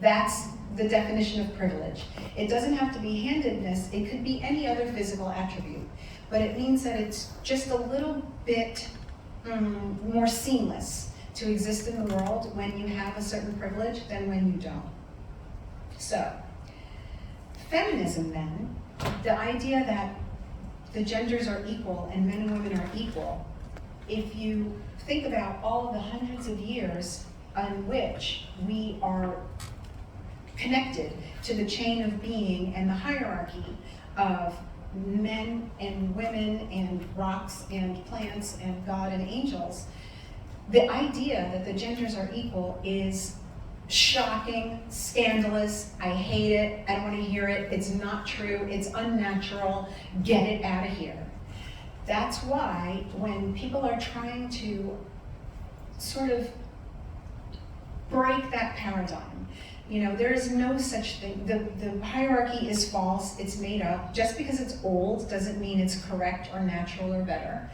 That's the definition of privilege. It doesn't have to be handedness, it could be any other physical attribute. But it means that it's just a little bit more seamless to exist in the world when you have a certain privilege than when you don't. So, feminism then, the idea that the genders are equal and men and women are equal, if you think about all of the hundreds of years on which we are connected to the chain of being and the hierarchy of men and women and rocks and plants and God and angels, the idea that the genders are equal is shocking, scandalous, I hate it, I don't want to hear it, it's not true, it's unnatural, get it out of here. That's why when people are trying to sort of break that paradigm, you know, there is no such thing. The hierarchy is false, it's made up. Just because it's old doesn't mean it's correct or natural or better.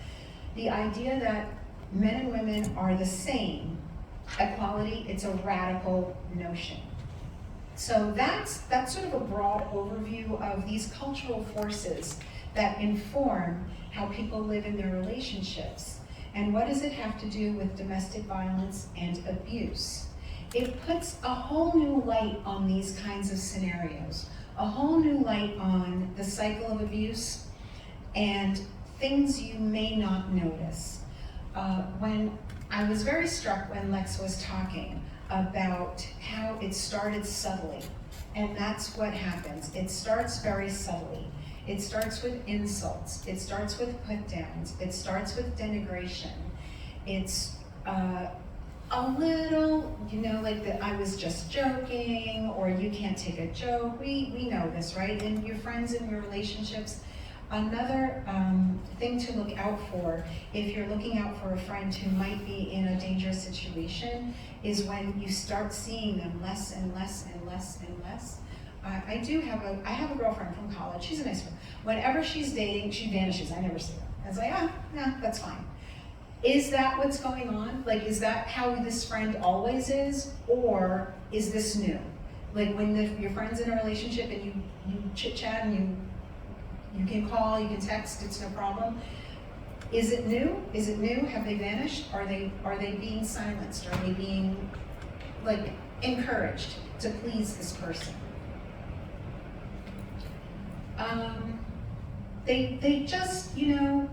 The idea that men and women are the same, equality, it's a radical notion. So that's sort of a broad overview of these cultural forces that inform how people live in their relationships. And what does it have to do with domestic violence and abuse? It puts a whole new light on these kinds of scenarios, a whole new light on the cycle of abuse and things you may not notice. When I was very struck when Lex was talking about how it started subtly, and that's what happens. It starts very subtly. It starts with insults. It starts with put-downs. It starts with denigration. It's a little, you know, like the I was just joking, or you can't take a joke. We know this, right? And your friends and your relationships. Another thing to look out for, if you're looking out for a friend who might be in a dangerous situation, is when you start seeing them less and less and less and less. I have a girlfriend from college. She's a nice one. Whenever she's dating, she vanishes. I never see her. I was like, no, that's fine. Is that what's going on? Like, is that how this friend always is? Or is this new? Like when your friend's in a relationship and you chit chat and you can call, you can text, it's no problem. Is it new? Is it new? Have they vanished? Are they being silenced? Are they being like encouraged to please this person? They just, you know,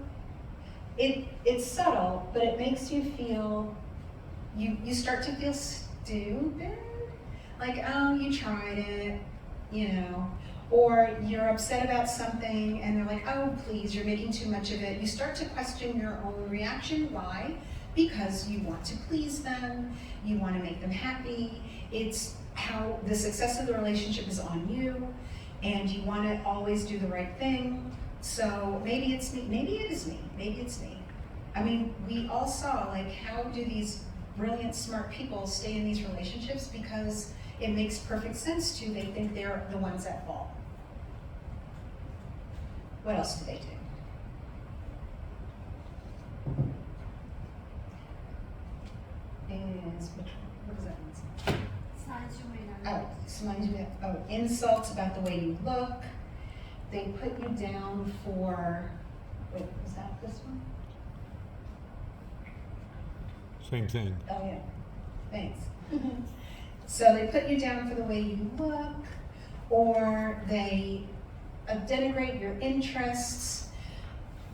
it's subtle, but it makes you feel, you start to feel stupid. Like, oh, you tried it, you know. Or you're upset about something and they're like, oh, please, you're making too much of it. You start to question your own reaction. Why? Because you want to please them, you want to make them happy. It's how the success of the relationship is on you, and you want to always do the right thing. So maybe it's me, maybe it is me, maybe it's me. I mean, we all saw, like, how do these brilliant, smart people stay in these relationships? Because it makes perfect sense to, they think they're the ones at fault. What else do they do? What does that mean? Insults about the way you look. They put you down for, wait, was that this one? Same thing. Oh yeah, thanks. So they put you down for the way you look, or they denigrate your interests,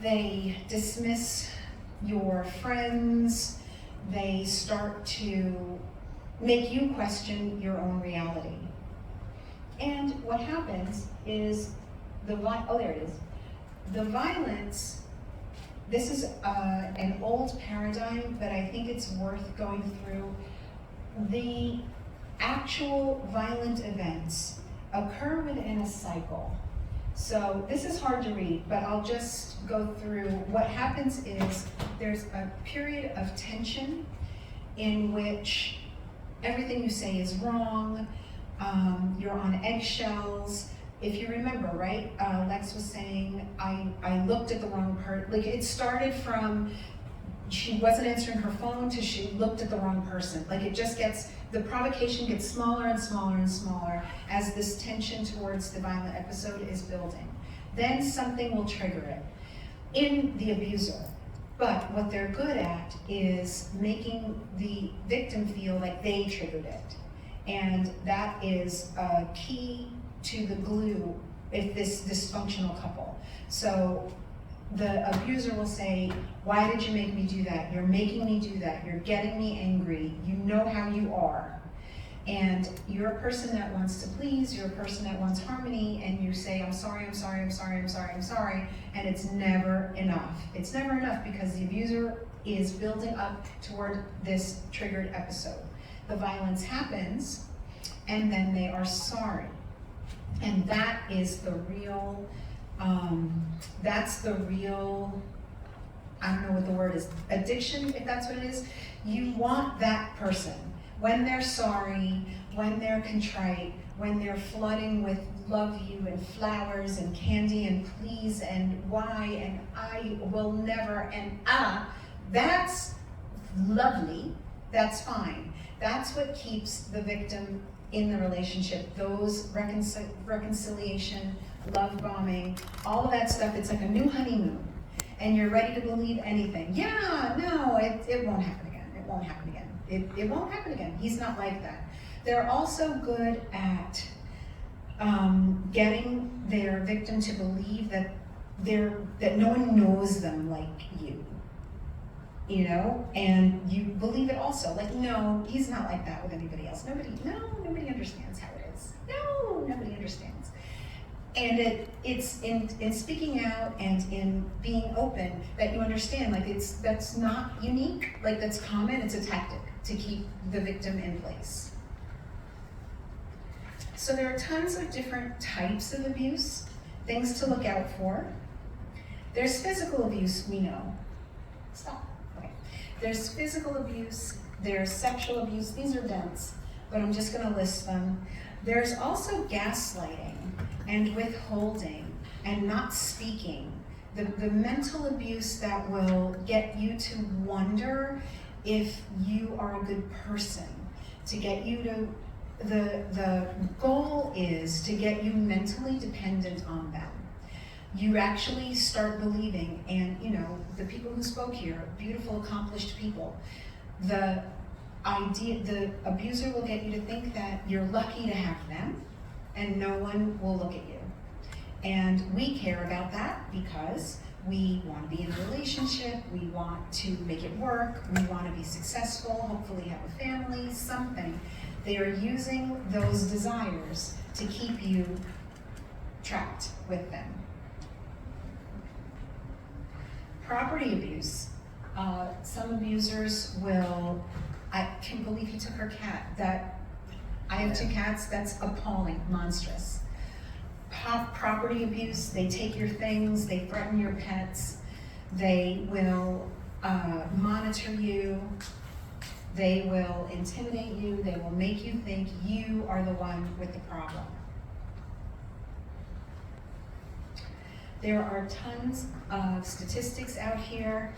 they dismiss your friends, they start to make you question your own reality. And what happens is the violence, this is an old paradigm, but I think it's worth going through. The actual violent events occur within a cycle. So this is hard to read, but I'll just go through. What happens is there's a period of tension in which everything you say is wrong, you're on eggshells. If you remember, right, Lex was saying, I looked at the wrong person. Like, it started from she wasn't answering her phone to she looked at the wrong person. Like, it just gets the provocation gets smaller and smaller and smaller as this tension towards the violent episode is building. Then something will trigger it in the abuser. But what they're good at is making the victim feel like they triggered it. And that is a key to the glue if this dysfunctional couple. So the abuser will say, why did you make me do that? You're making me do that. You're getting me angry. You know how you are. And you're a person that wants to please, you're a person that wants harmony, and you say, I'm sorry, I'm sorry, I'm sorry, I'm sorry, I'm sorry, and it's never enough. It's never enough because the abuser is building up toward this triggered episode. The violence happens, and then they are sorry. And that is the real, I don't know what the word is, addiction, if that's what it is. You want that person. When they're sorry, when they're contrite, when they're flooding with love you and flowers and candy and please and why and I will never and that's lovely, that's fine. That's what keeps the victim in the relationship. Those reconciliation, love bombing, all of that stuff, it's like a new honeymoon. And you're ready to believe anything. Yeah, no, it won't happen again. It won't happen again. It won't happen again. He's not like that. They're also good at getting their victim to believe that no one knows them like you know, and you believe it also. Like, no, he's not like that with anybody else. Nobody understands how it is. No, nobody understands. And it's in speaking out and in being open that you understand, like that's not unique, like that's common, it's a tactic to keep the victim in place. So there are tons of different types of abuse, things to look out for. There's physical abuse, we know. Stop. Okay. There's physical abuse, there's sexual abuse, these are dense, but I'm just gonna list them. There's also gaslighting and withholding and not speaking. The mental abuse that will get you to wonder if you are a good person, to get you to, the goal is to get you mentally dependent on them. You actually start believing, and you know, the people who spoke here, beautiful, accomplished people, the abuser will get you to think that you're lucky to have them and no one will look at you. And we care about that because we want to be in a relationship, we want to make it work, we want to be successful, hopefully have a family, something. They are using those desires to keep you trapped with them. Property abuse. Some abusers will, I can't believe he took her cat. I have 2 cats, that's appalling, monstrous. Property abuse, they take your things, they threaten your pets, they will monitor you, they will intimidate you, they will make you think you are the one with the problem. There are tons of statistics out here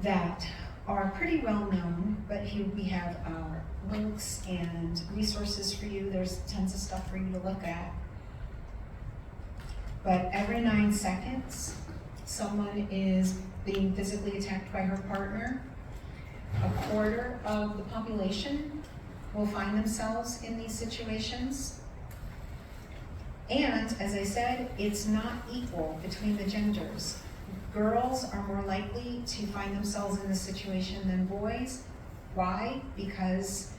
that are pretty well known, but here we have our links and resources for you. There's tons of stuff for you to look at. But every 9 seconds, someone is being physically attacked by her partner. A quarter of the population will find themselves in these situations. And as I said, it's not equal between the genders. Girls are more likely to find themselves in this situation than boys. Why? Because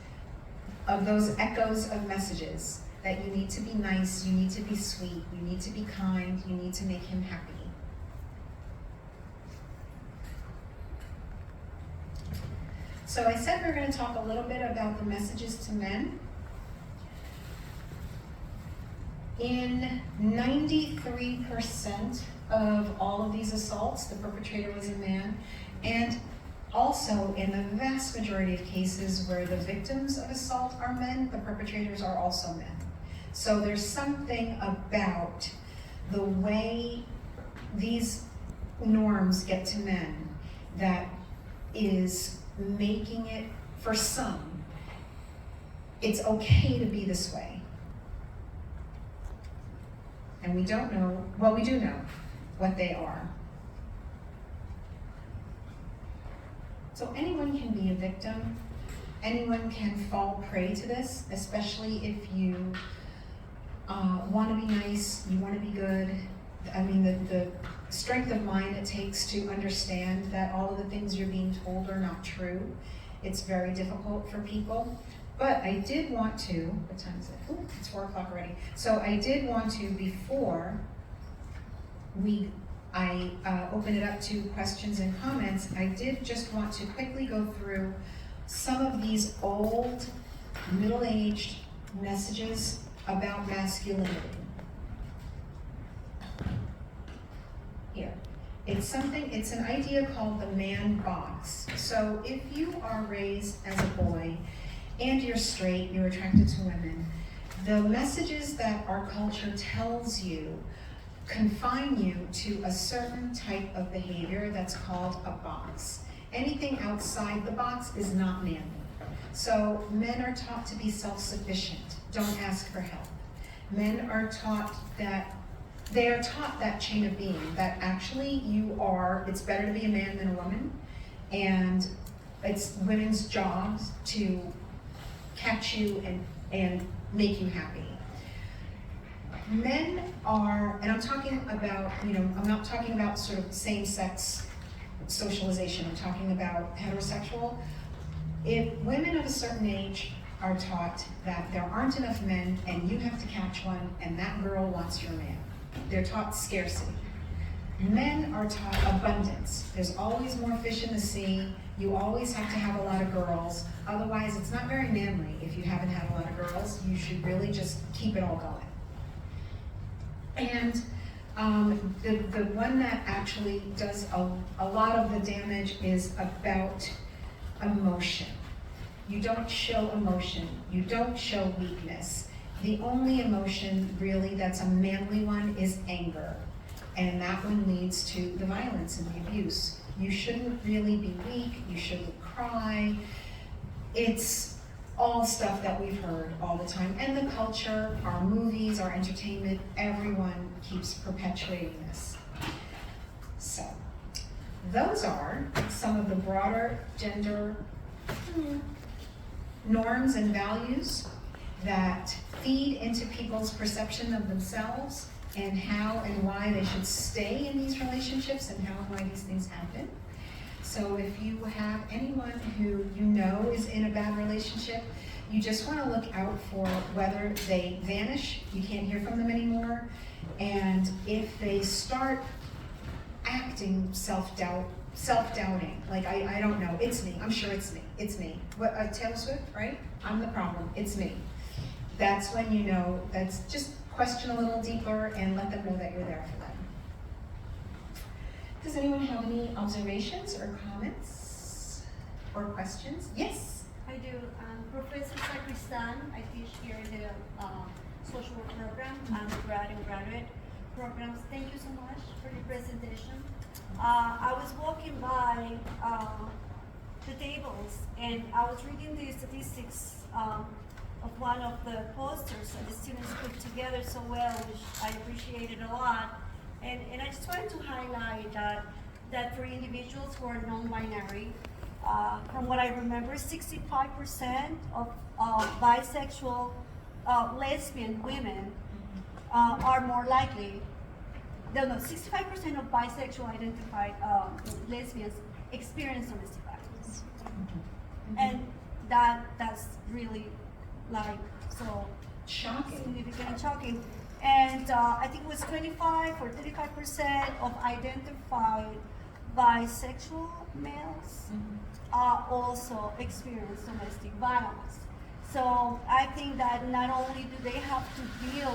of those echoes of messages that you need to be nice, you need to be sweet, you need to be kind, you need to make him happy. So I said we're going to talk a little bit about the messages to men. In 93% of all of these assaults, the perpetrator was a man, and also in the vast majority of cases where the victims of assault are men, the perpetrators are also men. So there's something about the way these norms get to men that is making it, for some, it's okay to be this way. And we don't know, well, we do know what they are. So anyone can be a victim. Anyone can fall prey to this, especially if you want to be nice, you want to be good. I mean, the strength of mind it takes to understand that all of the things you're being told are not true. It's very difficult for people. But I did want to, what time is it? Ooh, it's 4 o'clock already. So I did want to, before I open it up to questions and comments, I did just want to quickly go through some of these old, middle-aged messages about masculinity. Here. It's an idea called the man box. So if you are raised as a boy and you're straight, you're attracted to women, the messages that our culture tells you confine you to a certain type of behavior that's called a box. Anything outside the box is not manly. So men are taught to be self-sufficient. Don't ask for help. Men are taught that chain of being, that actually it's better to be a man than a woman, and it's women's jobs to catch you and make you happy. Men are, and I'm talking about, I'm not talking about sort of same-sex socialization, I'm talking about heterosexual. If women of a certain age are taught that there aren't enough men and you have to catch one and that girl wants your man, they're taught scarcity. Men are taught abundance. There's always more fish in the sea. You always have to have a lot of girls. Otherwise, it's not very manly if you haven't had a lot of girls. You should really just keep it all going. And the one that actually does a lot of the damage is about emotion. You don't show emotion. You don't show weakness. The only emotion really that's a manly one is anger. And that one leads to the violence and the abuse. You shouldn't really be weak. You shouldn't cry. It's all stuff that we've heard all the time. And the culture, our movies, our entertainment, everyone keeps perpetuating this. So, those are some of the broader gender norms and values that feed into people's perception of themselves and how and why they should stay in these relationships and how and why these things happen. So if you have anyone who you know is in a bad relationship, you just want to look out for whether they vanish, you can't hear from them anymore, and if they start acting self-doubting, like I don't know, it's me, I'm sure it's me. What, Taylor Swift, right? I'm the problem, it's me. That's when you know, that's just question a little deeper and let them know that you're there for them. Does anyone have any observations or comments or questions? Yes? I do. Professor Sacristan, I teach here in the social work program, undergrad and graduate programs. Thank you so much for your presentation. I was walking by the tables and I was reading the statistics of one of the posters that the students put together so well, which I appreciated a lot. And I just wanted to highlight that for individuals who are non-binary, from what I remember, 65% of bisexual lesbian women are more likely, 65% of bisexual identified lesbians experience domestic violence. And that's really like so Shocking. significant and shocking. And I think it was 25 or 35% of identified bisexual males also experience domestic violence. So I think that not only do they have to deal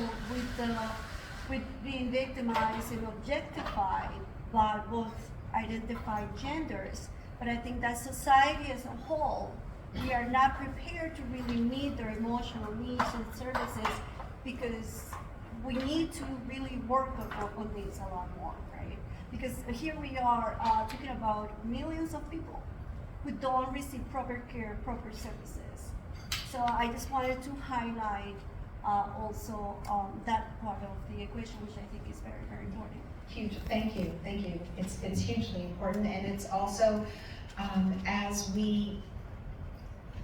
with being victimized and objectified by both identified genders, but I think that society as a whole, we are not prepared to really meet their emotional needs and services because we need to really work on this a lot more, right? Because here we are talking about millions of people who don't receive proper care, proper services. So I just wanted to highlight also that part of the equation, which I think is very, very important. Huge, thank you, thank you. It's hugely important, and it's also,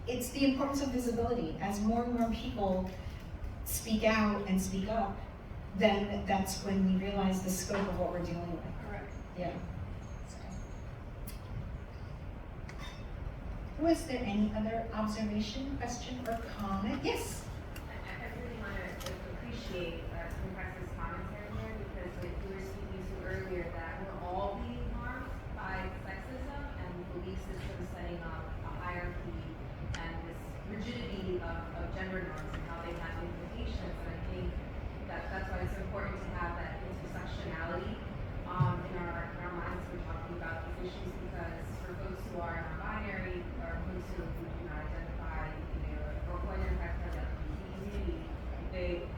it's the importance of visibility. As more and more people speak out and speak up, then that's when we realize the scope of what we're dealing with. Correct. Yeah. Was there any other observation, question, or comment? Yes? I really want to appreciate Professor's commentary here, because like we were speaking to earlier, that we're all being harmed by sexism and belief systems setting up a hierarchy and this rigidity of gender norms and how they have implications. And I think that's why it's important to have that intersectionality in our minds when we're talking about these issues, because for folks who are non-binary or folks who do not identify, or who identify as the LGBT community,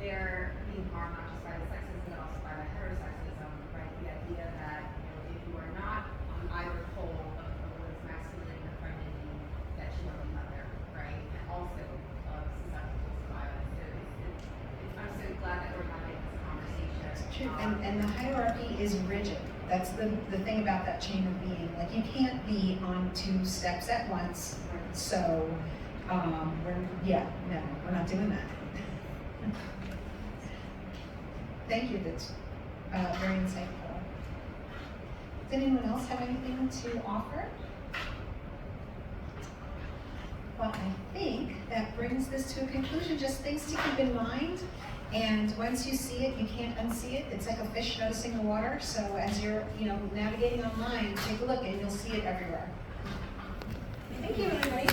they're being harmed not just by the sexism but also by the heterosexism, right? The idea that if you are not on either pole of what is masculine or femininity, that you are the other, right? And also susceptible to violence. So I'm so glad that we're having this conversation. It's true, and the hierarchy is rigid. That's the thing about that chain of being. Like, you can't be on two steps at once. So, we're not doing that. Thank you, that's very insightful. Does anyone else have anything to offer? Well, I think that brings this to a conclusion. Just things to keep in mind. And once you see it, you can't unsee it. It's like a fish noticing the water. So as you're, navigating online, take a look and you'll see it everywhere. Thank you, everybody.